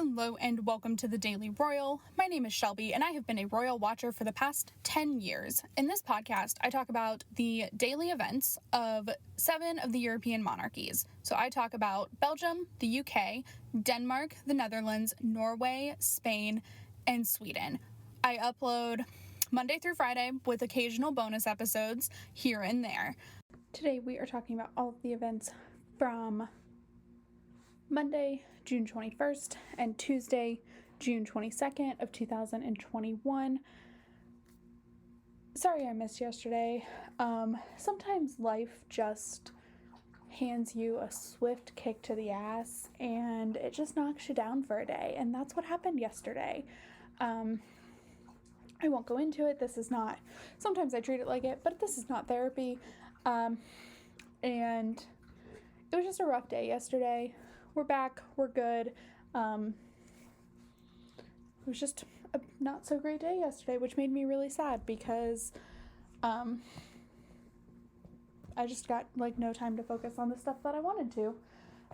Hello and welcome to the Daily Royal. My name is Shelby and I have been a royal watcher for the past 10 years. In this podcast, I talk about the daily events of 7 of the European monarchies. So I talk about Belgium, the UK, Denmark, the Netherlands, Norway, Spain, and Sweden. I upload Monday through Friday with occasional bonus episodes here and there. Today we are talking about all of the events from Monday, June 21st, and Tuesday, June 22nd of 2021. Sorry I missed yesterday. Sometimes life just hands you a swift kick to the ass, and it just knocks you down for a day, and that's what happened yesterday. I won't go into it. This is not, sometimes I treat it like it, but this is not therapy. And it was just a rough day yesterday. We're back. We're good. It was just a not so great day yesterday, which made me really sad because I just got no time to focus on the stuff that I wanted to.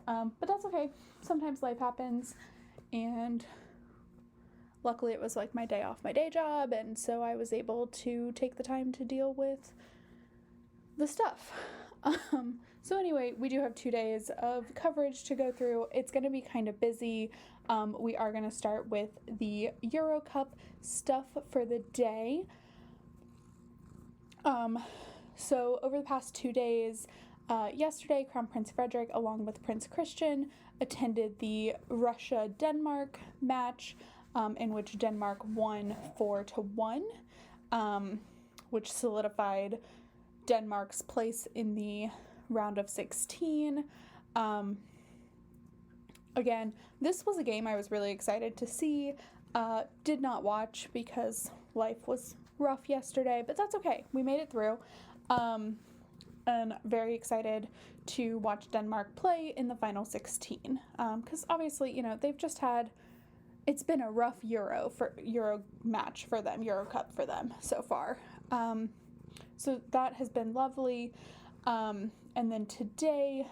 But that's okay. Sometimes life happens, and luckily it was my day off my day job, and so I was able to take the time to deal with the stuff. So anyway, we do have 2 days of coverage to go through. It's going to be kind of busy. We are going to start with the Euro Cup stuff for the day. So over the past 2 days, yesterday, Crown Prince Frederik, along with Prince Christian, attended the Russia-Denmark match, in which Denmark won 4-1, which solidified Denmark's place in the round of 16. Again, this was a game I was really excited to see. Did not watch because life was rough yesterday, but that's okay. We made it through. And very excited to watch Denmark play in the final 16. Because obviously, they've just had, it's been a rough Euro match for them, Euro Cup for them so far. So that has been lovely. And then today,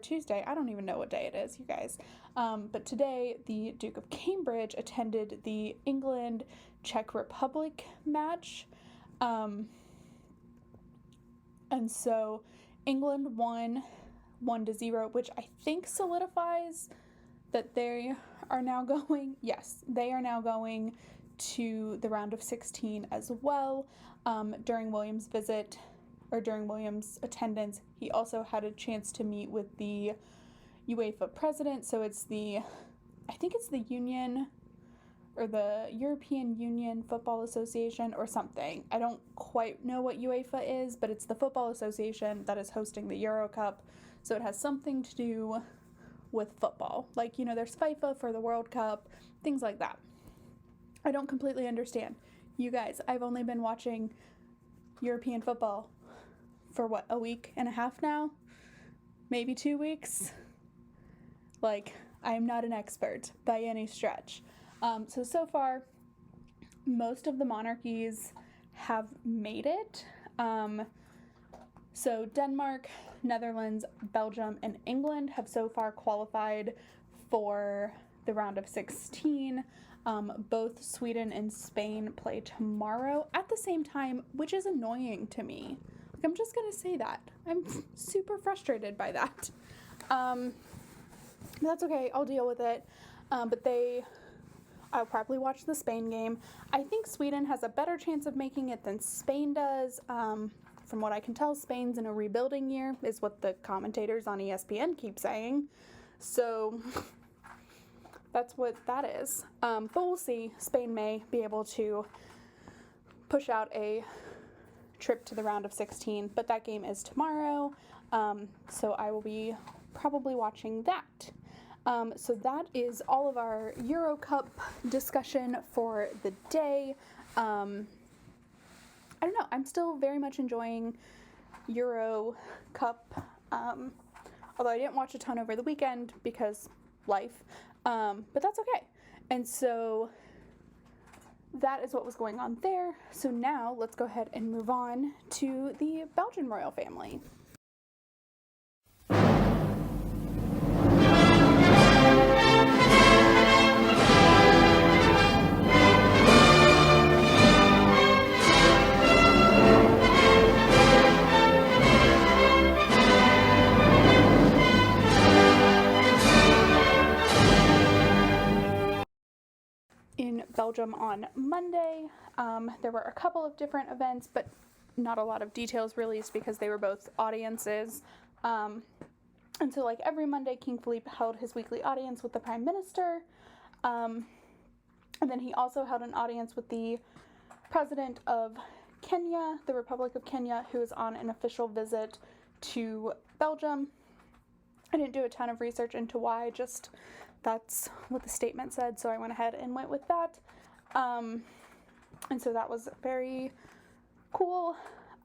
Tuesday, I don't even know what day it is, you guys. But today, the Duke of Cambridge attended the England-Czech Republic match. And so England won 1-0, which I think solidifies that they are now going, they are now going to the round of 16 as well. During William's attendance, he also had a chance to meet with the UEFA president. So I think it's the Union, or the European Union Football Association or something. I don't quite know what UEFA is, but it's the football association that is hosting the Euro Cup. So it has something to do with football. There's FIFA for the World Cup, things like that. I don't completely understand. You guys, I've only been watching European football for a week and a half now? Maybe 2 weeks? I am not an expert by any stretch. So far, most of the monarchies have made it. So Denmark, Netherlands, Belgium, and England have so far qualified for the round of 16. Both Sweden and Spain play tomorrow at the same time, which is annoying to me. I'm just going to say that. I'm super frustrated by that. That's okay. I'll deal with it. But I'll probably watch the Spain game. I think Sweden has a better chance of making it than Spain does. From what I can tell, Spain's in a rebuilding year, is what the commentators on ESPN keep saying. So that's what that is. But we'll see. Spain may be able to push out a trip to the round of 16, but that game is tomorrow. So I will be probably watching that. So that is all of our Euro Cup discussion for the day. I don't know. I'm still very much enjoying Euro Cup. Although I didn't watch a ton over the weekend because life. But that's okay. And so that is what was going on there. So now let's go ahead and move on to the Belgian royal family. in Belgium on Monday. There were a couple of different events, but not a lot of details released because they were both audiences. And so, like, every Monday, King Philippe held his weekly audience with the Prime Minister. And then he also held an audience with the President of Kenya, the Republic of Kenya, who is on an official visit to Belgium. I didn't do a ton of research into why, just that's what the statement said, so I went ahead and went with that. And so that was very cool.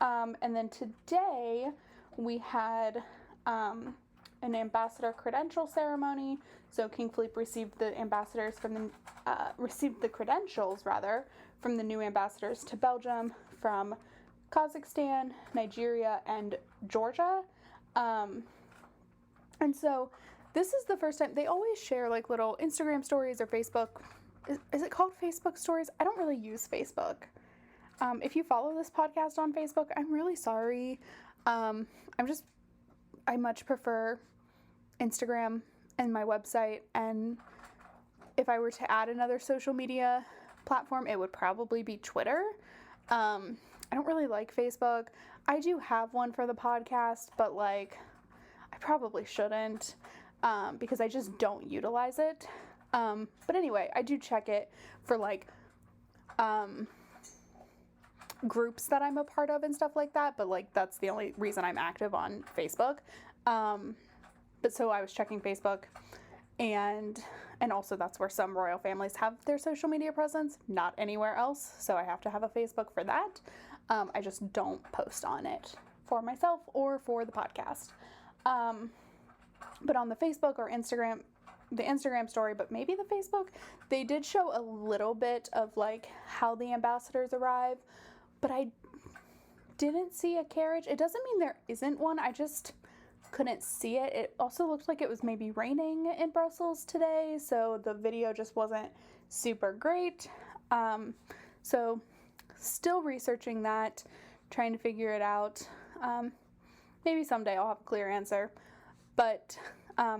And then today we had an ambassador credential ceremony. So King Philippe received the credentials from the new ambassadors to Belgium from Kazakhstan, Nigeria, and Georgia. And so this is the first time they always share like little Instagram stories or Facebook. Is it called Facebook stories? I don't really use Facebook. If you follow this podcast on Facebook, I'm really sorry. I much prefer Instagram and my website, and if I were to add another social media platform, it would probably be Twitter. I don't really like Facebook. I do have one for the podcast, but like I probably shouldn't because I just don't utilize it. But anyway, I do check it for like groups that I'm a part of and stuff like that, but like that's the only reason I'm active on Facebook. But so I was checking Facebook, and also that's where some royal families have their social media presence, not anywhere else, so I have to have a Facebook for that. I just don't post on it for myself or for the podcast. But on the Facebook or Instagram, the Instagram story, but maybe the Facebook, they did show a little bit of like how the ambassadors arrive, but I didn't see a carriage. It doesn't mean there isn't one, I just couldn't see it. It also looked like it was maybe raining in Brussels today, so the video just wasn't super great. So still researching that, trying to figure it out. Maybe someday I'll have a clear answer. But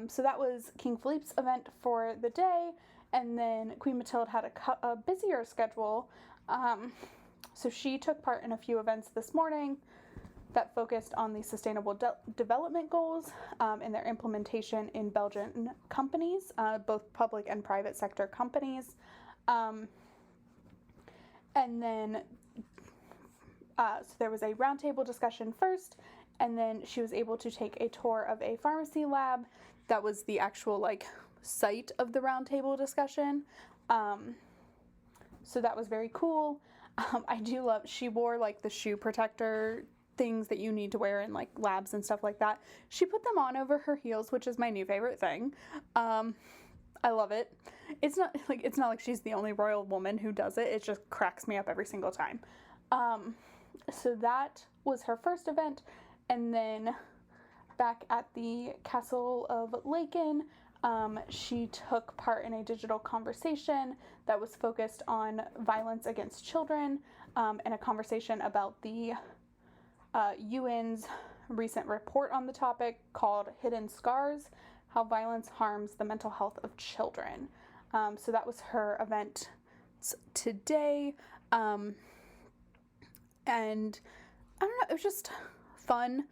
so that was King Philippe's event for the day, and then Queen Mathilde had a busier schedule. So she took part in a few events this morning that focused on the Sustainable Development Goals and their implementation in Belgian companies, both public and private sector companies. And then, so there was a roundtable discussion first, and then she was able to take a tour of a pharmacy lab. That was the actual like site of the roundtable discussion. So that was very cool. I do love, she wore like the shoe protector things that you need to wear in like labs and stuff like that. She put them on over her heels, which is my new favorite thing. I love it. It's not like she's the only royal woman who does it. It just cracks me up every single time. So that was her first event, and then back at the Castle of Laeken, she took part in a digital conversation that was focused on violence against children, and a conversation about the UN's recent report on the topic called Hidden Scars, How Violence Harms the Mental Health of Children. So that was her event today. And I don't know, it was just fun.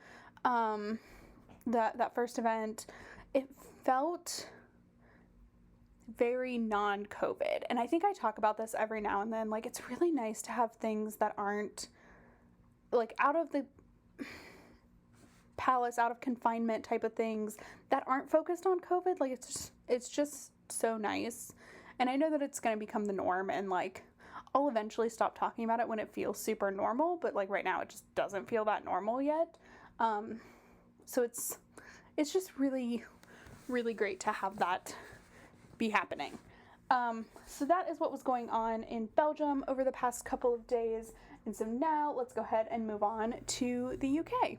That first event, it felt very non-COVID. And I think I talk about this every now and then. Like, it's really nice to have things that aren't like out of the palace, out of confinement type of things that aren't focused on COVID. Like, it's just so nice. And I know that it's going to become the norm, and like I'll eventually stop talking about it when it feels super normal, but like right now it just doesn't feel that normal yet. So it's just really, really great to have that be happening. So that is what was going on in Belgium over the past couple of days. And so now let's go ahead and move on to the UK.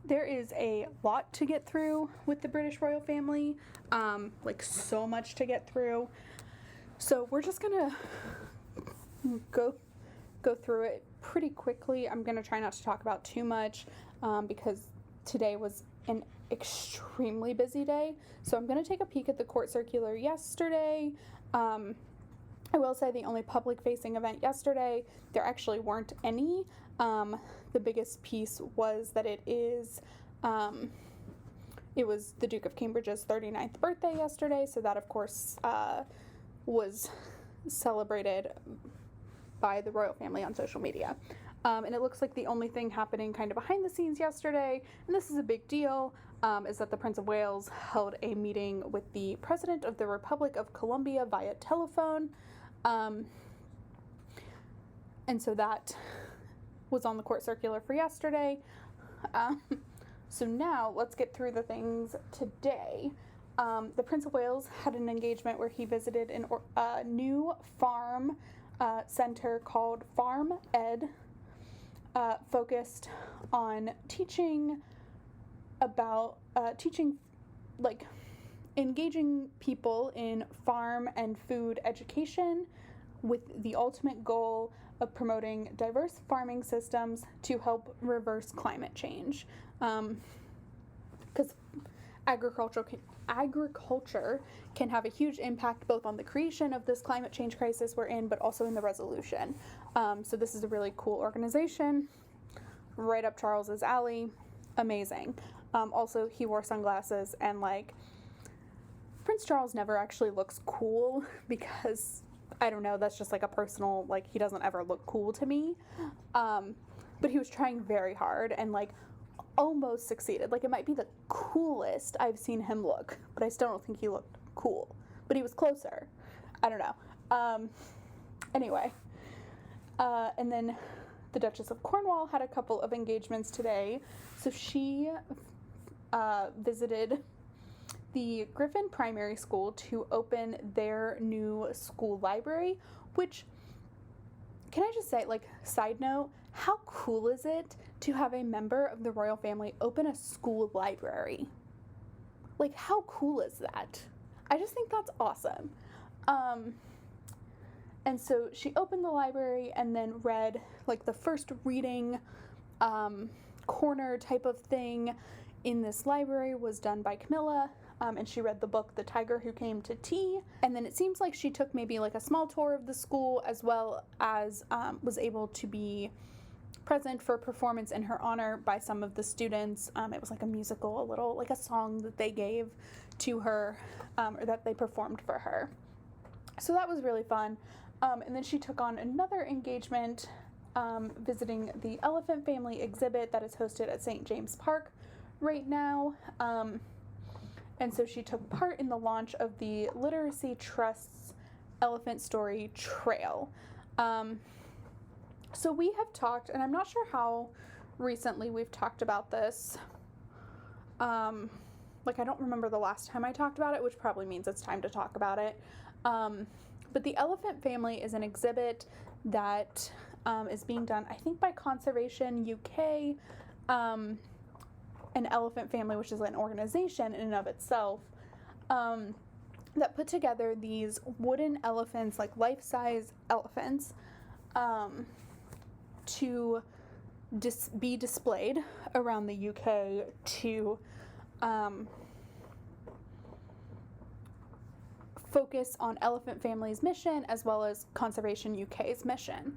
There is a lot to get through with the British royal family, like so much to get through. So we're just gonna go through it pretty quickly. I'm gonna try not to talk about too much because today was an extremely busy day. So I'm gonna take a peek at the court circular yesterday. I will say the only public-facing event yesterday, there actually weren't any. The biggest piece was that it was the Duke of Cambridge's 39th birthday yesterday, so that, of course, was celebrated by the royal family on social media. And it looks like the only thing happening kind of behind the scenes yesterday, and this is a big deal, is that the Prince of Wales held a meeting with the President of the Republic of Colombia via telephone. And so that was on the court circular for yesterday. So now let's get through the things today. The Prince of Wales had an engagement where he visited a new farm center called Farm Ed, focused on teaching like engaging people in farm and food education with the ultimate goal of promoting diverse farming systems to help reverse climate change. Because agriculture can have a huge impact both on the creation of this climate change crisis we're in, but also in the resolution. So this is a really cool organization, right up Charles's alley. Amazing. Also, he wore sunglasses, and like, Prince Charles never actually looks cool because, I don't know, that's just like a personal, like, he doesn't ever look cool to me. But he was trying very hard and like almost succeeded. Like, it might be the coolest I've seen him look, but I still don't think he looked cool. But he was closer. I don't know. Anyway. And then the Duchess of Cornwall had a couple of engagements today. So she visited the Griffin Primary School to open their new school library, which, can I just say, like, side note, how cool is it to have a member of the royal family open a school library? Like, how cool is that? I just think that's awesome. And so she opened the library and then read, like, the first reading corner type of thing in this library was done by Camilla. And she read the book, The Tiger Who Came to Tea. And then it seems like she took maybe like a small tour of the school, as well as was able to be present for a performance in her honor by some of the students. It was like a musical, a little, like a song that they gave to her, or that they performed for her. So that was really fun. And then she took on another engagement, visiting the Elephant Family exhibit that is hosted at St. James Park right now. And so she took part in the launch of the Literacy Trust's Elephant Story Trail. So we have talked, and I'm not sure how recently we've talked about this. Like, I don't remember the last time I talked about it, which probably means it's time to talk about it. But the Elephant Family is an exhibit that is being done, I think, by Conservation UK. An Elephant Family, which is an organization in and of itself, that put together these wooden elephants, like life-size elephants, to be displayed around the UK to focus on Elephant Family's mission as well as Conservation UK's mission.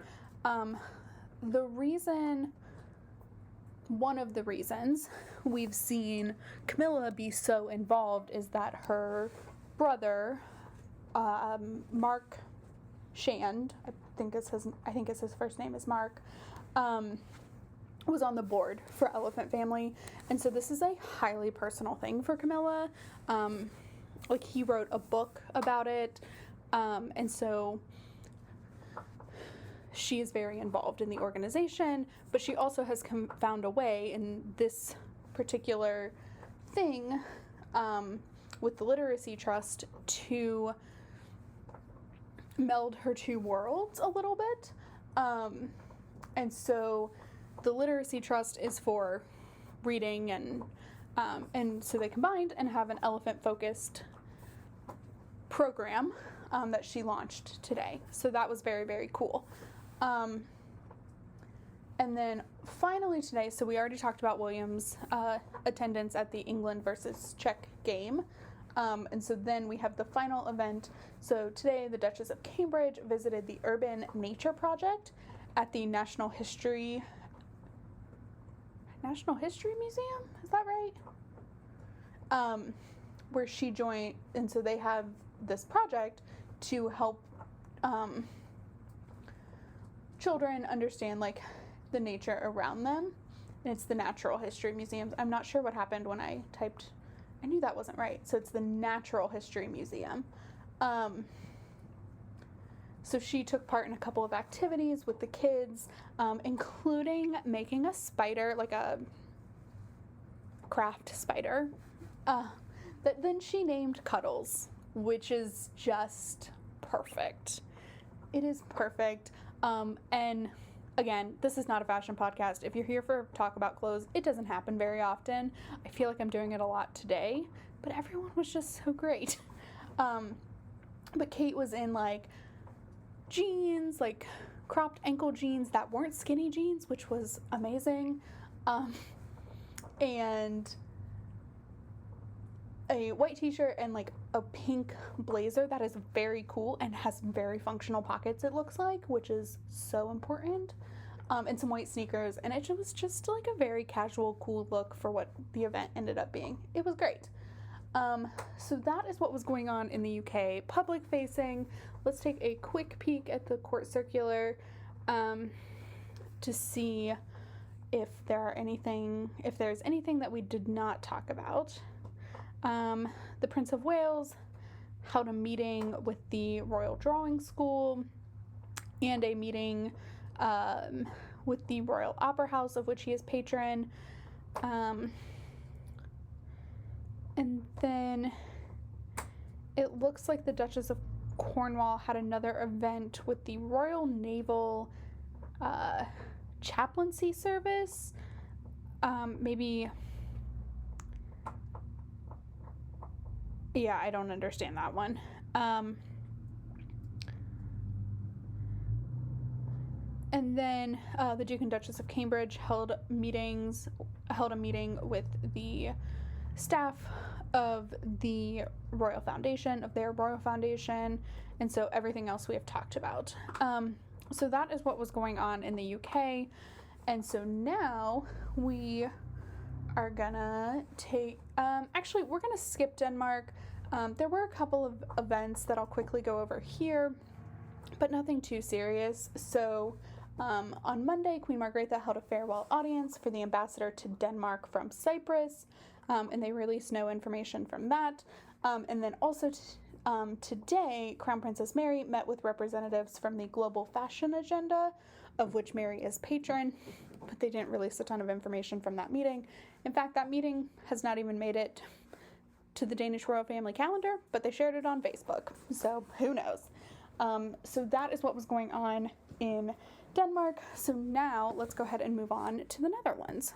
One of the reasons we've seen Camilla be so involved is that her brother, Mark Shand, I think his first name is Mark, was on the board for Elephant Family, and so this is a highly personal thing for Camilla. Like, he wrote a book about it, and so she is very involved in the organization, but she also has found a way in this particular thing with the Literacy Trust to meld her two worlds a little bit. And so the Literacy Trust is for reading and And so they combined and have an elephant-focused program that she launched today. So that was very, very cool. And then finally today, so we already talked about Williams' attendance at the England versus Czech game. And so then we have the final event. So today, the Duchess of Cambridge visited the Urban Nature Project at the National History Museum, is that right? Where she joined, and so they have this project to help children understand like the nature around them. And it's the Natural History Museum. I'm not sure what happened when I typed. I knew that wasn't right. So it's the Natural History Museum. So she took part in a couple of activities with the kids, including making a spider, like a craft spider, that then she named Cuddles, which is just perfect. It is perfect. And again, this is not a fashion podcast. If you're here for talk about clothes, it doesn't happen very often. I feel like I'm doing it a lot today, but everyone was just so great. But Kate was in like jeans, like cropped ankle jeans that weren't skinny jeans, which was amazing. And a white t-shirt and like a pink blazer that is very cool and has very functional pockets, it looks like, which is so important. And some white sneakers, and it was just like a very casual, cool look for what the event ended up being. It was great. So that is what was going on in the UK, public facing. Let's take a quick peek at the court circular to see if there's anything that we did not talk about. The Prince of Wales held a meeting with the Royal Drawing School and a meeting with the Royal Opera House, of which he is patron. And then it looks like the Duchess of Cornwall had another event with the Royal Naval Chaplaincy Service. Yeah, I don't understand that one. And then the Duke and Duchess of Cambridge held a meeting with the staff of the Royal Foundation, and so everything else we have talked about. So that is what was going on in the UK, and so now we are gonna we're gonna skip Denmark. There were a couple of events that I'll quickly go over here, but nothing too serious. So on Monday, Queen Margrethe held a farewell audience for the ambassador to Denmark from Cyprus, and they released no information from that. And then also today, Crown Princess Mary met with representatives from the Global Fashion Agenda, of which Mary is patron, but they didn't release a ton of information from that meeting. In fact, that meeting has not even made it to the Danish royal family calendar, but they shared it on Facebook, so who knows. So that is what was going on in Denmark. So now let's go ahead and move on to the Netherlands.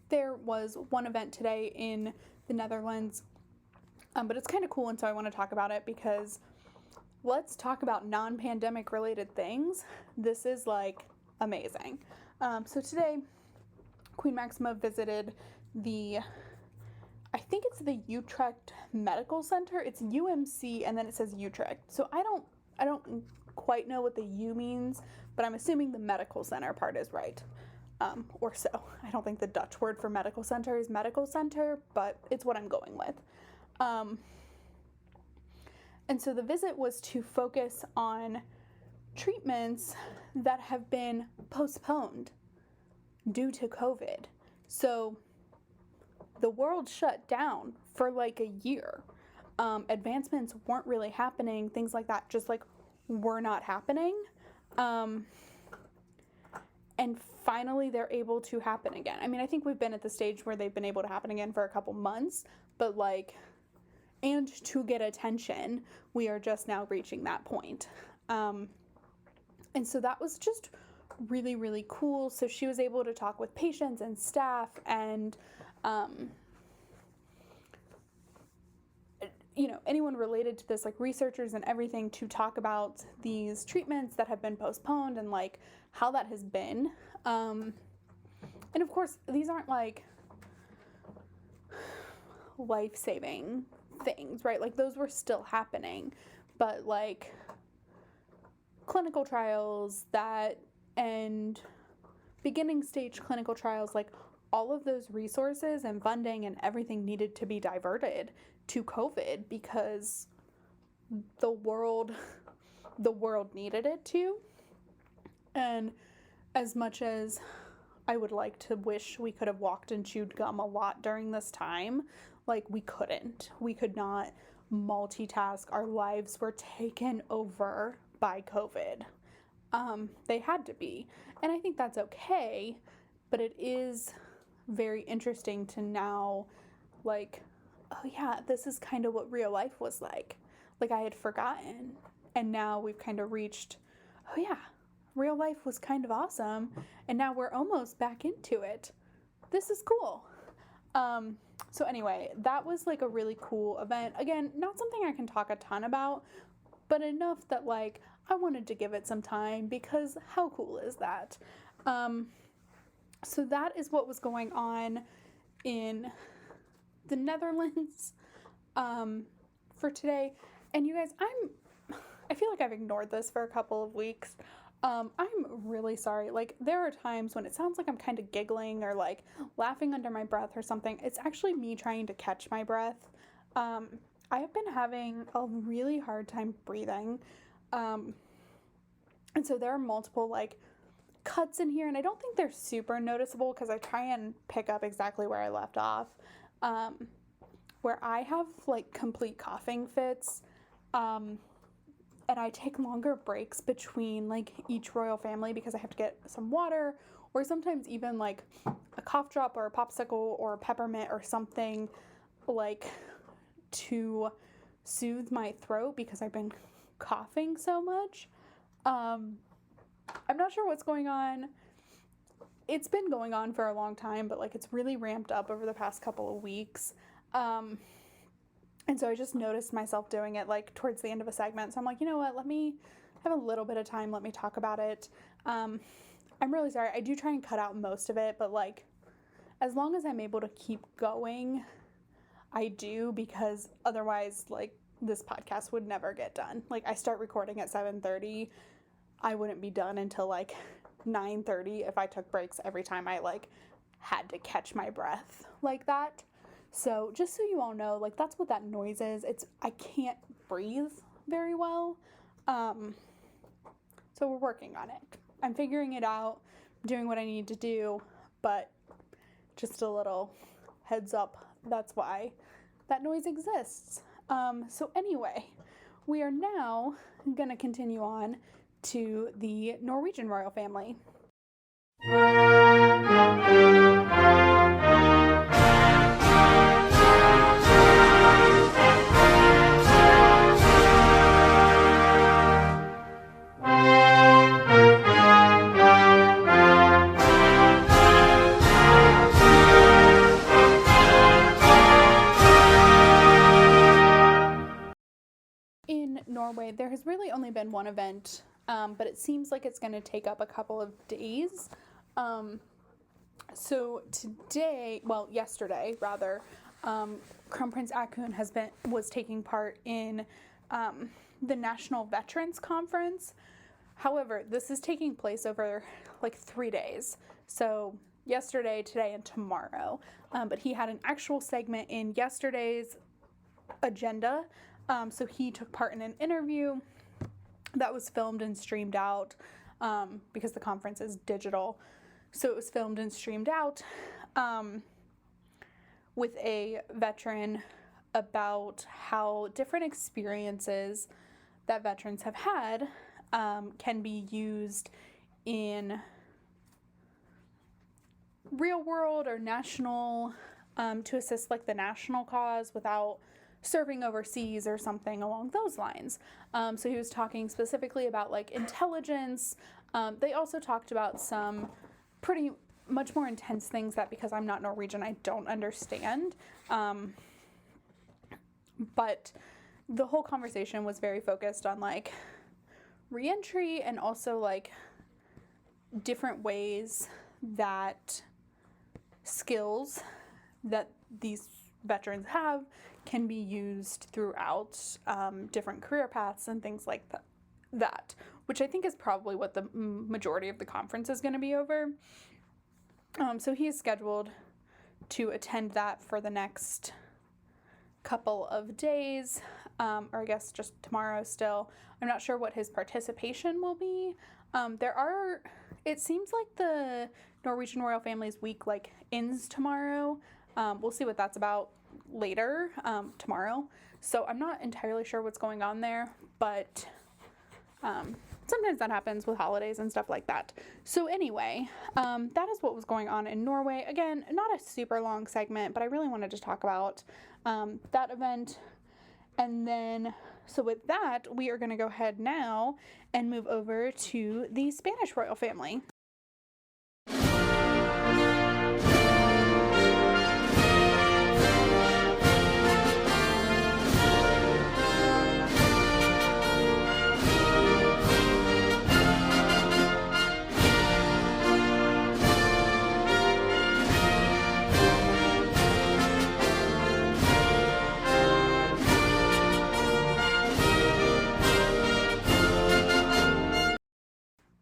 There was one event today in the Netherlands, but it's kind of cool, and so I want to talk about it because let's talk about non-pandemic related things. This is like amazing. So today, Queen Maxima visited I think it's the Utrecht Medical Center. It's UMC, and then it says Utrecht. So I don't quite know what the U means, but I'm assuming the medical center part is right. Or so. I don't think the Dutch word for medical center is medical center, but it's what I'm going with. And so the visit was to focus on treatments that have been postponed due to COVID. So the world shut down for like a year. Advancements weren't really happening, things like that just like were not happening. And finally they're able to happen again. I mean, I think we've been at the stage where they've been able to happen again for a couple months, but like, and to get attention, we are just now reaching that point. And so that was just really, really cool. So she was able to talk with patients and staff and, anyone related to this, like researchers and everything, to talk about these treatments that have been postponed and like how that has been. And of course, these aren't like life-saving things, right? Like those were still happening, but like clinical trials and beginning stage clinical trials, like all of those resources and funding and everything needed to be diverted to COVID because the world needed it to. And as much as I would like to wish we could have walked and chewed gum a lot during this time, like we could not multitask. Our lives were taken over by COVID. They had to be. And I think that's okay, but it is very interesting to now, like, oh yeah, this is kind of what real life was like. Like I had forgotten. And now we've kind of reached, oh yeah, real life was kind of awesome. And now we're almost back into it. This is cool. So anyway, that was like a really cool event. Again, not something I can talk a ton about, but enough that like I wanted to give it some time because how cool is that? So that is what was going on in the Netherlands for today. And you guys, I feel like I've ignored this for a couple of weeks. I'm really sorry. Like there are times when it sounds like I'm kind of giggling or like laughing under my breath or something. It's actually me trying to catch my breath. I have been having a really hard time breathing. And so there are multiple like cuts in here, and I don't think they're super noticeable because I try and pick up exactly where I left off. Where I have like complete coughing fits, and I take longer breaks between like each royal family because I have to get some water, or sometimes even like a cough drop or a popsicle or a peppermint or something like to soothe my throat because I've been coughing so much. I'm not sure what's going on. It's been going on for a long time, but like it's really ramped up over the past couple of weeks. And so I just noticed myself doing it like towards the end of a segment. So I'm like, you know what, let me have a little bit of time. Let me talk about it. I'm really sorry. I do try and cut out most of it, but like as long as I'm able to keep going, I do, because otherwise like this podcast would never get done. Like I start recording at 7:30. I wouldn't be done until like 9:30 if I took breaks every time I like had to catch my breath like that. So just so you all know, like that's what that noise is. I can't breathe very well. So we're working on it. I'm figuring it out, doing what I need to do, but just a little heads up, that's why that noise exists. So anyway, we are now going to continue on to the Norwegian royal family. In Norway, there has really only been one event, but it seems like it's going to take up a couple of days. So yesterday, Crown Prince Haakon was taking part in the National Veterans Conference. However, this is taking place over like 3 days. So yesterday, today, and tomorrow. But he had an actual segment in yesterday's agenda. So he took part in an interview that was filmed and streamed out because the conference is digital. So it was filmed and streamed out with a veteran about how different experiences that veterans have had can be used in real world or national, to assist like the national cause without serving overseas or something along those lines. So he was talking specifically about like intelligence. They also talked about some pretty much more intense things that, because I'm not Norwegian, I don't understand. But the whole conversation was very focused on like reentry and also like different ways that skills that these veterans have can be used throughout different career paths and things like that, which I think is probably what the majority of the conference is going to be over. So he is scheduled to attend that for the next couple of days, or I guess just tomorrow still. I'm not sure what his participation will be. It seems like the Norwegian royal family's week like ends tomorrow. We'll see what that's about later tomorrow. So I'm not entirely sure what's going on there, but sometimes that happens with holidays and stuff like that. So anyway, that is what was going on in Norway. Again, not a super long segment, but I really wanted to talk about that event. And then, so with that, we are going to go ahead now and move over to the Spanish royal family.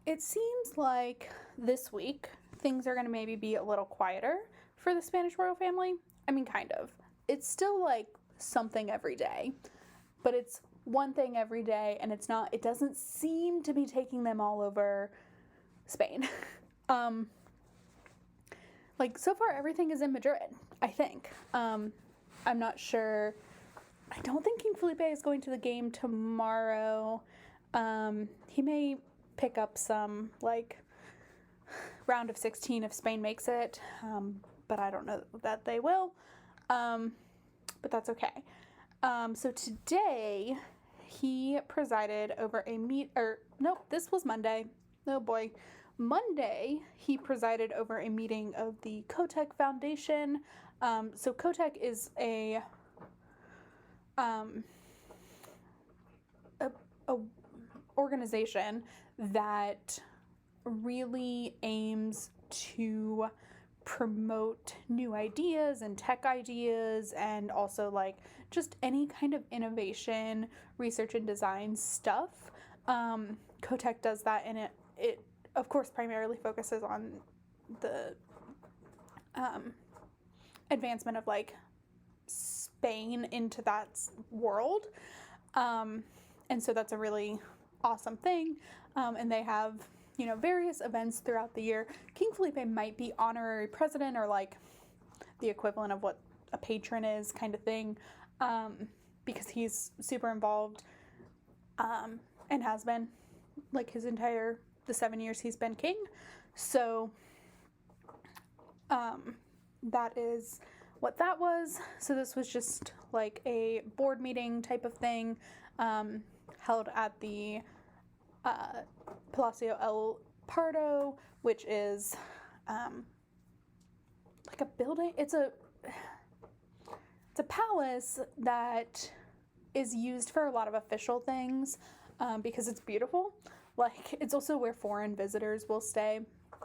It seems like this week things are going to maybe be a little quieter for the Spanish royal family. I mean, kind of. It's still like something every day, but it's one thing every day, and it doesn't seem to be taking them all over Spain. Like so far everything is in Madrid, I think. I'm not sure. I don't think King Felipe is going to the game tomorrow. He may pick up some like round of 16 if Spain makes it, but I don't know that they will, but that's okay. So today he presided over this was Monday. Oh boy. Monday he presided over a meeting of the Kotek Foundation. So Kotek is a organization that really aims to promote new ideas and tech ideas, and also like just any kind of innovation, research and design stuff. Kotek does that, and it of course primarily focuses on the advancement of like Spain into that world, and so that's a really awesome thing. And they have, various events throughout the year. King Felipe might be honorary president, or like the equivalent of what a patron is kind of thing, because he's super involved, and has been like the 7 years he's been king. So that is what that was. So this was just like a board meeting type of thing, held at the Palacio El Pardo, which is like a building. It's a palace that is used for a lot of official things, because it's beautiful. Like, it's also where foreign visitors will stay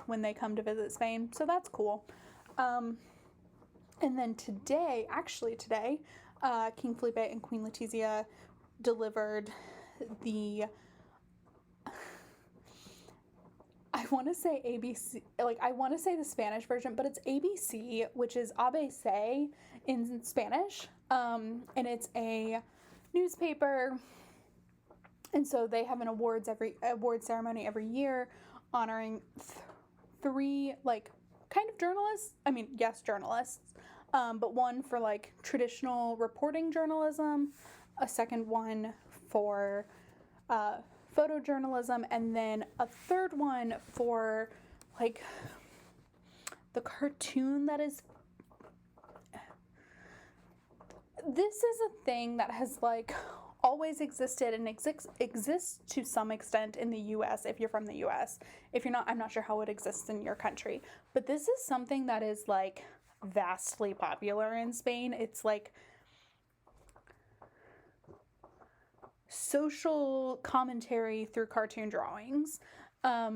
when they come to visit Spain, so that's cool. And then today, King Felipe and Queen Letizia delivered the, I want to say ABC, I want to say the Spanish version, but it's ABC, which is ABC in Spanish, and it's a newspaper, and so they have an award ceremony every year honoring three, kind of journalists, journalists, but one for, traditional reporting journalism, a second one for photojournalism, and then a third one for like the cartoon that is. This is a thing that has like always existed and exists to some extent in the US if you're from the US. If you're not, I'm not sure how it exists in your country. But this is something that is like vastly popular in Spain. It's like social commentary through cartoon drawings that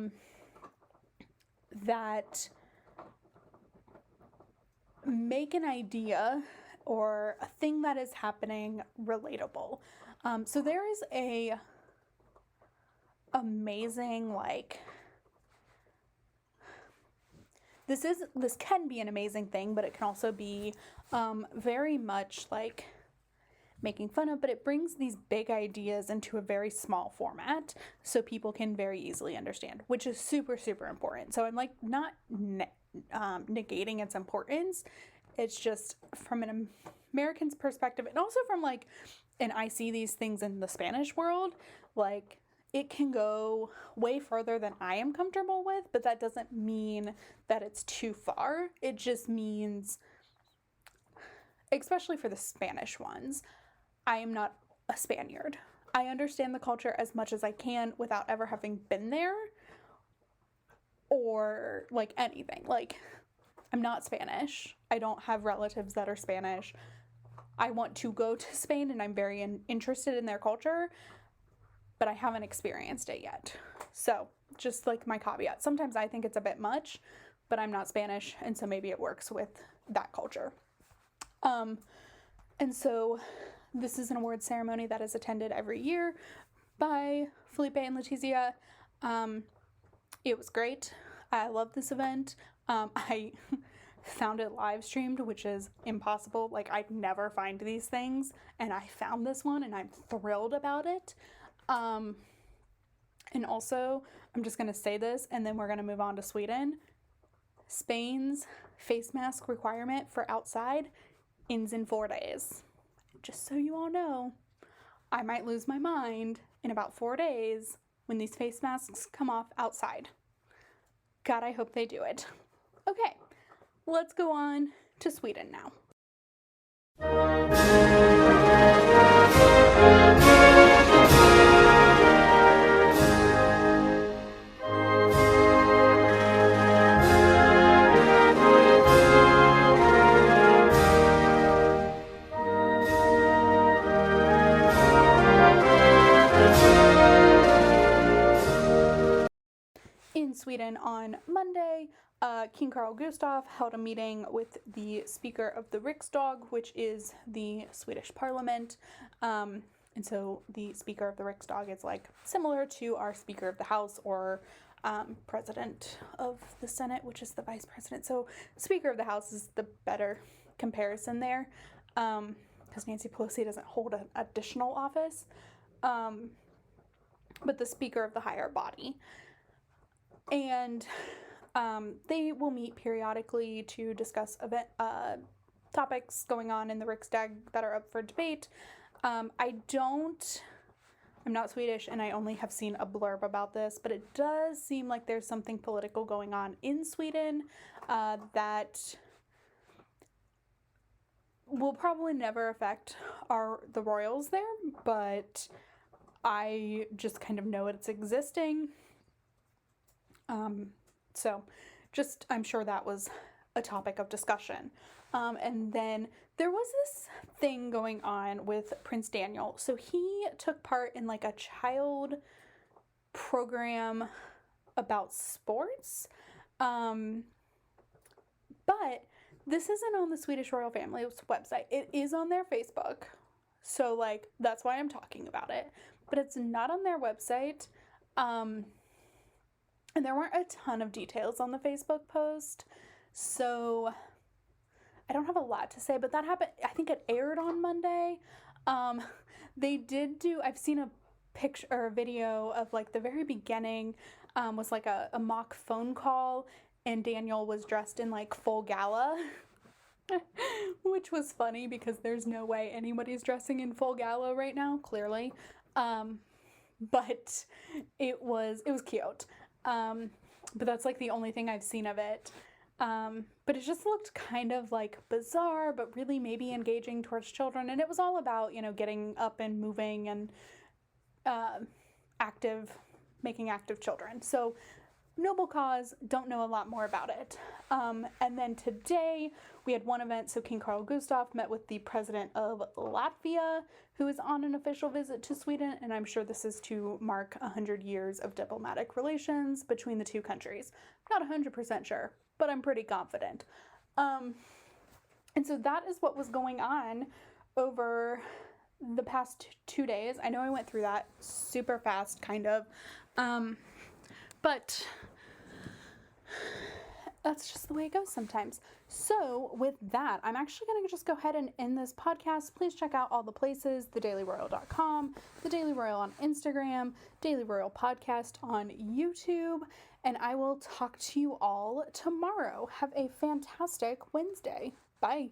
make an idea or a thing that is happening relatable. So there is a amazing, like, this can be an amazing thing, but it can also be very much like making fun of, but it brings these big ideas into a very small format so people can very easily understand, which is super, super important. So I'm like not negating its importance. It's just from an American's perspective, and also from like, and I see these things in the Spanish world, like it can go way further than I am comfortable with, but that doesn't mean that it's too far. It just means, especially for the Spanish ones, I am not a Spaniard. I understand the culture as much as I can without ever having been there or like anything. Like, I'm not Spanish. I don't have relatives that are Spanish. I want to go to Spain and I'm very interested in their culture, but I haven't experienced it yet. So just like my caveat. Sometimes I think it's a bit much, but I'm not Spanish, and so maybe it works with that culture. And so this is an award ceremony that is attended every year by Felipe and Letizia. It was great. I love this event. I found it live streamed, which is impossible. Like, I'd never find these things, and I found this one, and I'm thrilled about it. And also, I'm just going to say this, and then we're going to move on to Sweden. Spain's face mask requirement for outside ends in 4 days. Just so you all know, I might lose my mind in about 4 days when these face masks come off outside. God, I hope they do it. Okay, let's go on to Sweden now. In Sweden on Monday, King Carl Gustaf held a meeting with the Speaker of the Riksdag, which is the Swedish Parliament. And so the Speaker of the Riksdag is like similar to our Speaker of the House or President of the Senate, which is the Vice President. So Speaker of the House is the better comparison there, because Nancy Pelosi doesn't hold an additional office, but the Speaker of the higher body. And they will meet periodically to discuss topics going on in the Riksdag that are up for debate. I'm not Swedish, and I only have seen a blurb about this, but it does seem like there's something political going on in Sweden that will probably never affect the royals there, but I just kind of know it's existing. So just, I'm sure that was a topic of discussion. And then there was this thing going on with Prince Daniel. So he took part in like a child program about sports. But this isn't on the Swedish royal family's website. It is on their Facebook. So like, that's why I'm talking about it. But it's not on their website. And there weren't a ton of details on the Facebook post, so I don't have a lot to say, but that happened, I think it aired on Monday. They did I've seen a picture or a video of like the very beginning, was like a mock phone call, and Daniel was dressed in like full gala, which was funny because there's no way anybody's dressing in full gala right now, clearly. but it was cute. But that's like the only thing I've seen of it. But it just looked kind of like bizarre, but really maybe engaging towards children. And it was all about, getting up and moving and making active children. So noble cause, don't know a lot more about it. And then today we had one event. So King Carl Gustaf met with the president of Latvia, who is on an official visit to Sweden. And I'm sure this is to mark 100 years of diplomatic relations between the two countries. I'm not 100% sure, but I'm pretty confident. And so that is what was going on over the past 2 days. I know I went through that super fast, kind of. But that's just the way it goes sometimes. So with that, I'm actually going to just go ahead and end this podcast. Please check out all the places, thedailyroyal.com, The Daily Royal on Instagram, Daily Royal Podcast on YouTube, and I will talk to you all tomorrow. Have a fantastic Wednesday. Bye.